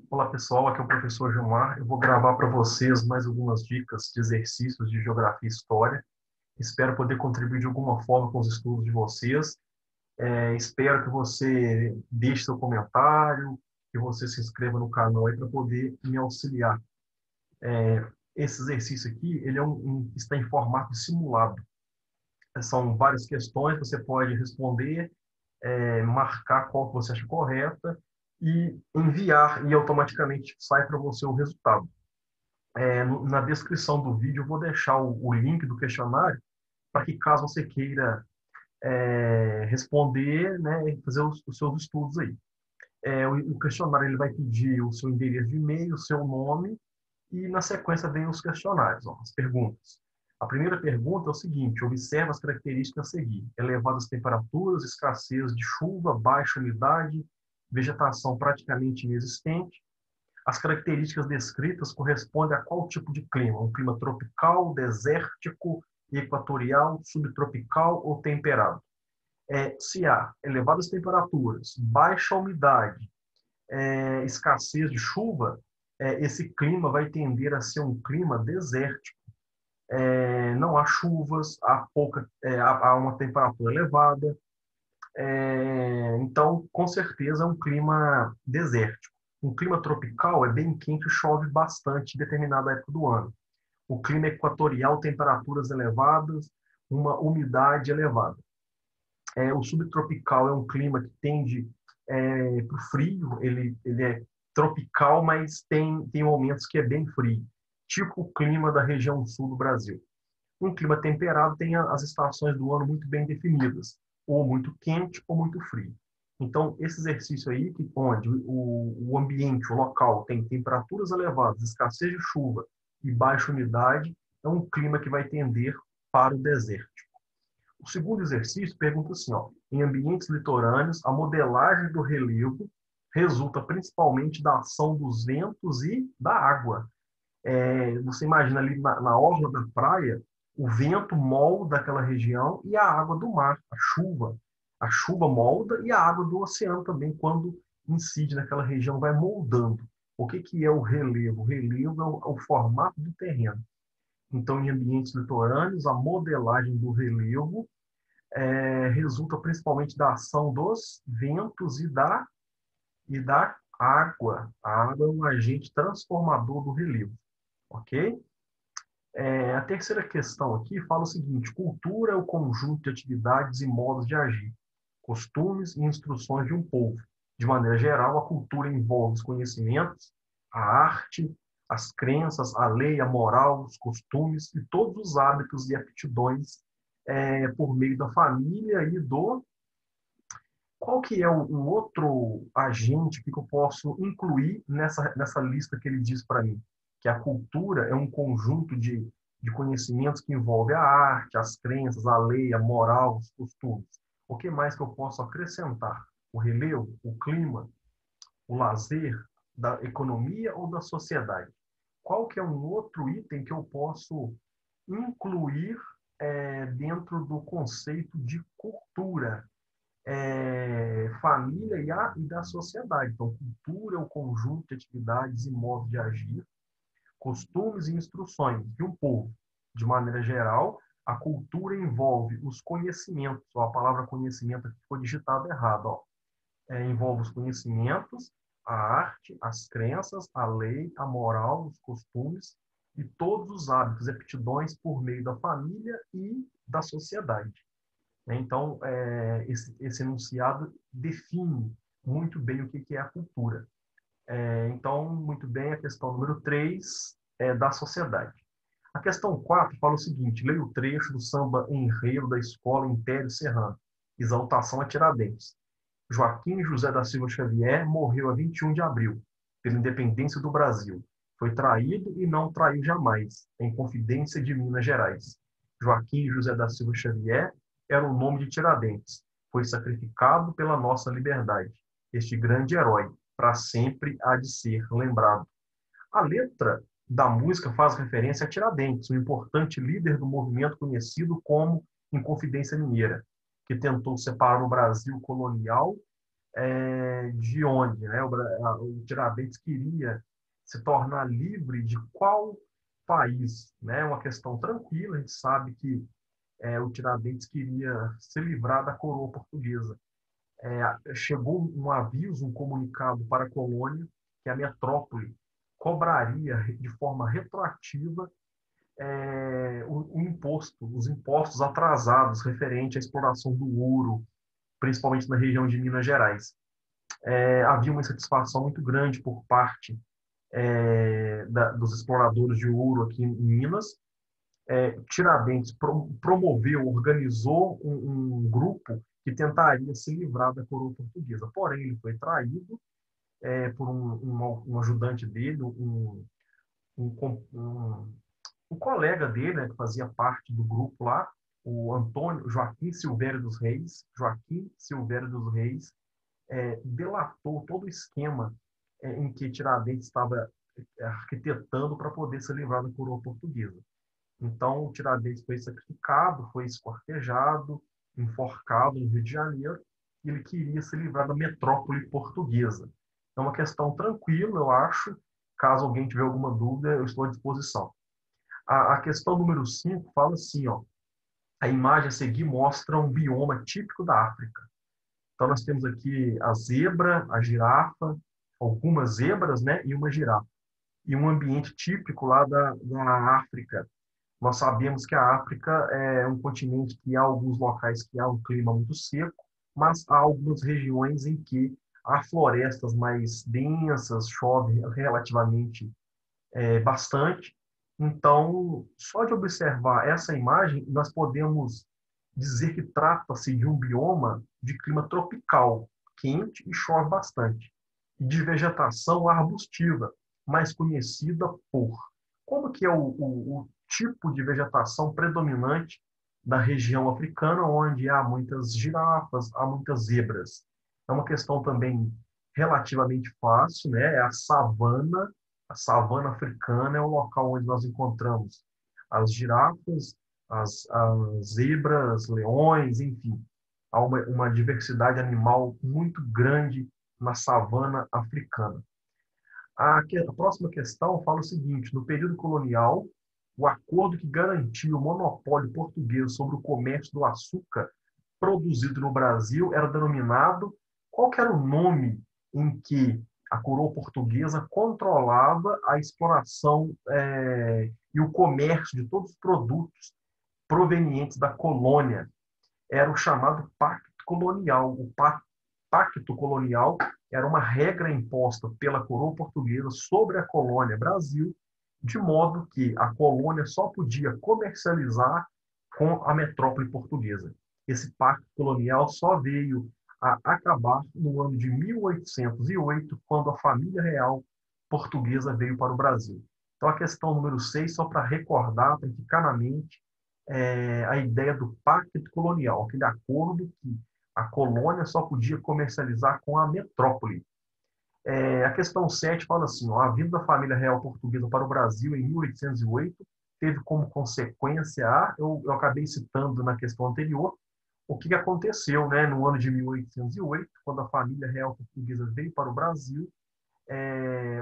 Olá pessoal, aqui é o professor Gilmar. Eu vou gravar para vocês mais algumas dicas de exercícios de geografia e história. Espero poder contribuir de alguma forma com os estudos de vocês. Espero que você deixe seu comentário, que você se inscreva no canal aí para poder me auxiliar. Esse exercício aqui, ele está em formato simulado. São várias questões, você pode responder, marcar qual que você acha correta e enviar, e automaticamente sai para você o resultado. Na descrição do vídeo eu vou deixar o link do questionário para que caso você queira responder, né, e fazer os seus estudos aí. O questionário ele vai pedir o seu endereço de e-mail, o seu nome e na sequência vem os questionários, ó, as perguntas. A primeira pergunta é o seguinte: observa as características a seguir: elevadas temperaturas, escassez de chuva, baixa umidade, vegetação praticamente inexistente. As características descritas correspondem a qual tipo de clima? Um clima tropical, desértico, equatorial, subtropical ou temperado? Se há elevadas temperaturas, baixa umidade, escassez de chuva, esse clima vai tender a ser um clima desértico. Não há chuvas, há uma temperatura elevada. Então, com certeza, é um clima desértico. Um clima tropical é bem quente e chove bastante em determinada época do ano. O clima equatorial, temperaturas elevadas, uma umidade elevada. O subtropical é um clima que tende para o frio, ele é tropical, mas tem momentos que é bem frio, tipo o clima da região sul do Brasil. Um clima temperado tem as estações do ano muito bem definidas, ou muito quente ou muito frio. Então, esse exercício aí, onde o ambiente, o local, tem temperaturas elevadas, escassez de chuva e baixa umidade, é um clima que vai tender para o deserto. O segundo exercício pergunta assim, ó, em ambientes litorâneos, a modelagem do relevo resulta principalmente da ação dos ventos e da água. Você imagina ali na orla da praia, o vento molda aquela região e a água do mar, a chuva. A chuva molda e a água do oceano também, quando incide naquela região, vai moldando. O que é o relevo? O relevo é o formato do terreno. Então, em ambientes litorâneos, a modelagem do relevo resulta principalmente da ação dos ventos e da água. A água é um agente transformador do relevo, ok? A terceira questão aqui fala o seguinte: cultura é o conjunto de atividades e modos de agir, costumes e instruções de um povo. De maneira geral, a cultura envolve os conhecimentos, a arte, as crenças, a lei, a moral, os costumes e todos os hábitos e aptidões por meio da família e do... Qual que é um outro agente que eu posso incluir nessa lista que ele diz para mim? Que a cultura é um conjunto de conhecimentos que envolve a arte, as crenças, a lei, a moral, os costumes. O que mais que eu posso acrescentar? O relevo, o clima, o lazer, da economia ou da sociedade? Qual que é um outro item que eu posso incluir dentro do conceito de cultura? Família e da sociedade. Então, cultura é o conjunto de atividades e modos de agir, costumes e instruções de um povo. De maneira geral, a cultura envolve os conhecimentos. Ó, a palavra conhecimento aqui ficou digitada errado. Ó. Envolve os conhecimentos, a arte, as crenças, a lei, a moral, os costumes e todos os hábitos e aptidões por meio da família e da sociedade. Então, esse enunciado define muito bem o que é a cultura. Então, muito bem, a questão número 3 é da sociedade. A questão 4 fala o seguinte: leia o trecho do samba enredo da escola Império Serrano, Exaltação a Tiradentes. Joaquim José da Silva Xavier morreu a 21 de abril, pela independência do Brasil. Foi traído e não traiu jamais, em confidência de Minas Gerais. Joaquim José da Silva Xavier era o nome de Tiradentes. Foi sacrificado pela nossa liberdade. Este grande herói, para sempre há de ser lembrado. A letra da música faz referência a Tiradentes, um importante líder do movimento conhecido como Inconfidência Mineira, que tentou separar o Brasil colonial de onde, né? O Tiradentes queria se tornar livre de qual país, né? Uma questão tranquila, a gente sabe que o Tiradentes queria se livrar da coroa portuguesa. Chegou um aviso, um comunicado para a colônia que a metrópole cobraria de forma retroativa o imposto, os impostos atrasados referente à exploração do ouro, principalmente na região de Minas Gerais. Havia uma insatisfação muito grande por parte dos exploradores de ouro aqui em Minas. Tiradentes promoveu, organizou um grupo que tentaria se livrar da coroa portuguesa. Porém, ele foi traído por um ajudante dele, um, um colega dele, né, que fazia parte do grupo lá, o Antônio Joaquim Silvério dos Reis. Joaquim Silvério dos Reis delatou todo o esquema em que Tiradentes estava arquitetando para poder se livrar da coroa portuguesa. Então, o Tiradentes foi sacrificado, foi esquartejado, enforcado no Rio de Janeiro, e ele queria se livrar da metrópole portuguesa. É uma questão tranquila, eu acho. Caso alguém tiver alguma dúvida, eu estou à disposição. A questão número 5 fala assim, ó, a imagem a seguir mostra um bioma típico da África. Então, nós temos aqui a zebra, a girafa, algumas zebras, né, e uma girafa. E um ambiente típico lá da África. Nós sabemos que a África é um continente que há alguns locais que há um clima muito seco, mas há algumas regiões em que há florestas mais densas, chove relativamente bastante. Então, só de observar essa imagem, nós podemos dizer que trata-se de um bioma de clima tropical, quente e chove bastante, e de vegetação arbustiva, mais conhecida por. Como que é o tipo de vegetação predominante da região africana, onde há muitas girafas, há muitas zebras? É uma questão também relativamente fácil, né? É a savana. A savana africana é o local onde nós encontramos as girafas, as zebras, leões, enfim. Há uma diversidade animal muito grande na savana africana. A próxima questão fala o seguinte: no período colonial, o acordo que garantia o monopólio português sobre o comércio do açúcar produzido no Brasil era denominado. Qual que era o nome em que a coroa portuguesa controlava a exploração e o comércio de todos os produtos provenientes da colônia? Era o chamado Pacto Colonial. O Pacto Colonial era uma regra imposta pela coroa portuguesa sobre a colônia Brasil, de modo que a colônia só podia comercializar com a metrópole portuguesa. Esse pacto colonial só veio a acabar no ano de 1808, quando a família real portuguesa veio para o Brasil. Então, a questão número 6, só para recordar, para ficar na mente, a ideia do pacto colonial, aquele acordo que a colônia só podia comercializar com a metrópole. A questão 7 fala assim, ó, a vinda da família real portuguesa para o Brasil em 1808 teve como consequência, eu acabei citando na questão anterior, o que aconteceu, né, no ano de 1808, quando a família real portuguesa veio para o Brasil,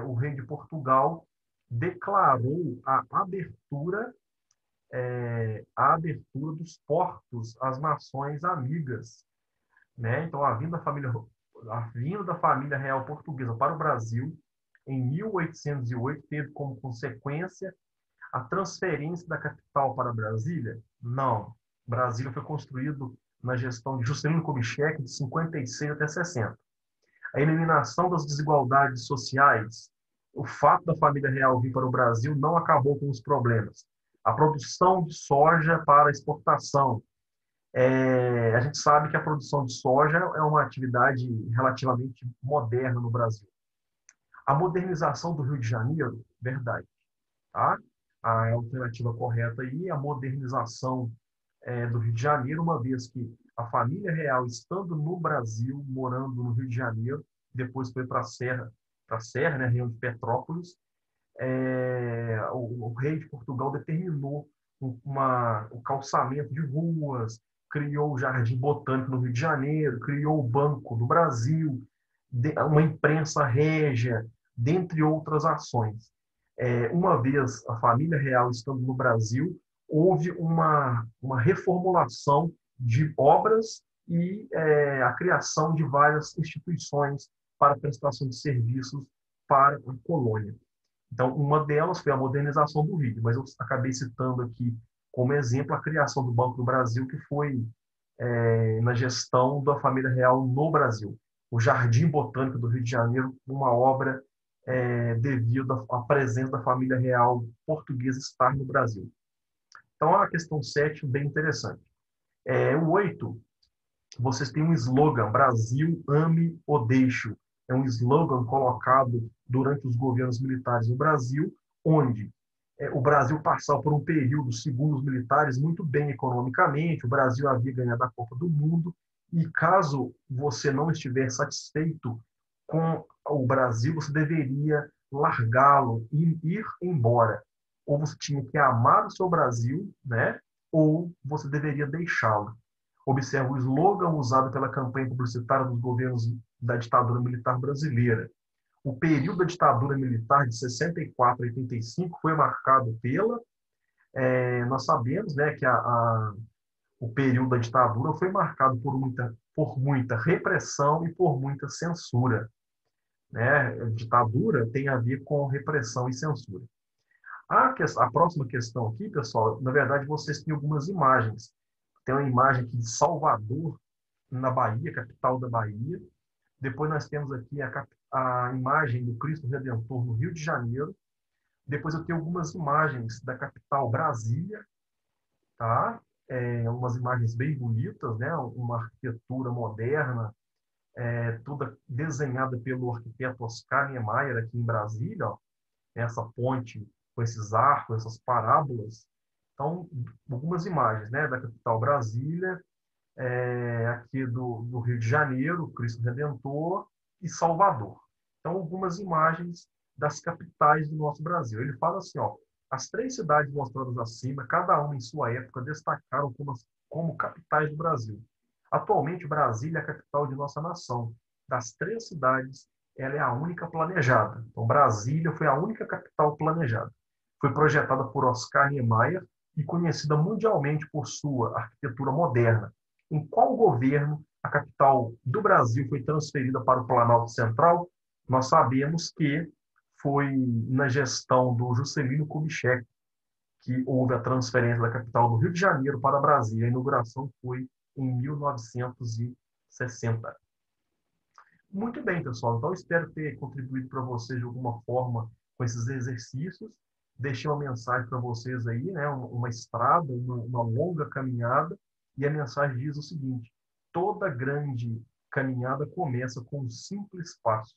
o rei de Portugal declarou a abertura dos portos às nações amigas, né? Então, a vinda da família real portuguesa para o Brasil em 1808 teve como consequência a transferência da capital para Brasília? Não. Brasília foi construído na gestão de Juscelino Kubitschek de 56 até 60. A eliminação das desigualdades sociais, o fato da família real vir para o Brasil não acabou com os problemas. A produção de soja para exportação. A gente sabe que a produção de soja é uma atividade relativamente moderna no Brasil. A modernização do Rio de Janeiro, verdade. Tá? A alternativa correta aí é a modernização do Rio de Janeiro, uma vez que a família real, estando no Brasil, morando no Rio de Janeiro, depois foi para a Serra, né, região de Petrópolis, o rei de Portugal determinou o calçamento de ruas, criou o Jardim Botânico no Rio de Janeiro, criou o Banco do Brasil, uma imprensa régia, dentre outras ações. Uma vez a família real estando no Brasil, houve uma reformulação de obras e a criação de várias instituições para prestação de serviços para a colônia. Então, uma delas foi a modernização do Rio, mas eu acabei citando aqui como exemplo a criação do Banco do Brasil, que foi na gestão da família real no Brasil. O Jardim Botânico do Rio de Janeiro, uma obra devido à presença da família real portuguesa estar no Brasil. Então, a questão 7, bem interessante. O 8, vocês têm um slogan, Brasil, ame ou deixe. É um slogan colocado durante os governos militares no Brasil, onde o Brasil passava por um período, segundo os militares, muito bem economicamente, o Brasil havia ganhado a Copa do Mundo, e caso você não estiver satisfeito com o Brasil, você deveria largá-lo e ir embora. Ou você tinha que amar o seu Brasil, né? Ou você deveria deixá-lo. Observe o slogan usado pela campanha publicitária dos governos da ditadura militar brasileira. O período da ditadura militar de 64 a 85 foi marcado pela... nós sabemos, né, que o período da ditadura foi marcado por muita repressão e por muita censura. Né? A ditadura tem a ver com repressão e censura. A próxima questão aqui, pessoal, na verdade, vocês têm algumas imagens. Tem uma imagem aqui de Salvador, na Bahia, capital da Bahia. Depois nós temos aqui a imagem do Cristo Redentor no Rio de Janeiro. Depois eu tenho algumas imagens da capital Brasília, tá? Umas imagens bem bonitas, né? Uma arquitetura moderna, toda desenhada pelo arquiteto Oscar Niemeyer aqui em Brasília, ó. Essa ponte com esses arcos, essas parábolas. Então, algumas imagens, né? Da capital Brasília, aqui do Rio de Janeiro, Cristo Redentor e Salvador. Então, algumas imagens das capitais do nosso Brasil. Ele fala assim, ó, as 3 cidades mostradas acima, cada uma em sua época, destacaram como capitais do Brasil. Atualmente, Brasília é a capital de nossa nação. Das 3 cidades, ela é a única planejada. Então, Brasília foi a única capital planejada. Foi projetada por Oscar Niemeyer e conhecida mundialmente por sua arquitetura moderna. Em qual governo a capital do Brasil foi transferida para o Planalto Central? Nós sabemos que foi na gestão do Juscelino Kubitschek que houve a transferência da capital do Rio de Janeiro para Brasília. A inauguração foi em 1960. Muito bem, pessoal. Então, espero ter contribuído para vocês de alguma forma com esses exercícios. Deixei uma mensagem para vocês aí, né? Uma estrada, uma longa caminhada. E a mensagem diz o seguinte: toda grande caminhada começa com um simples passo.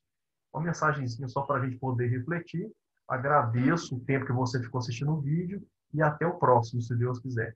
Uma mensagenzinha só para a gente poder refletir. Agradeço o tempo que você ficou assistindo o vídeo e até o próximo, se Deus quiser.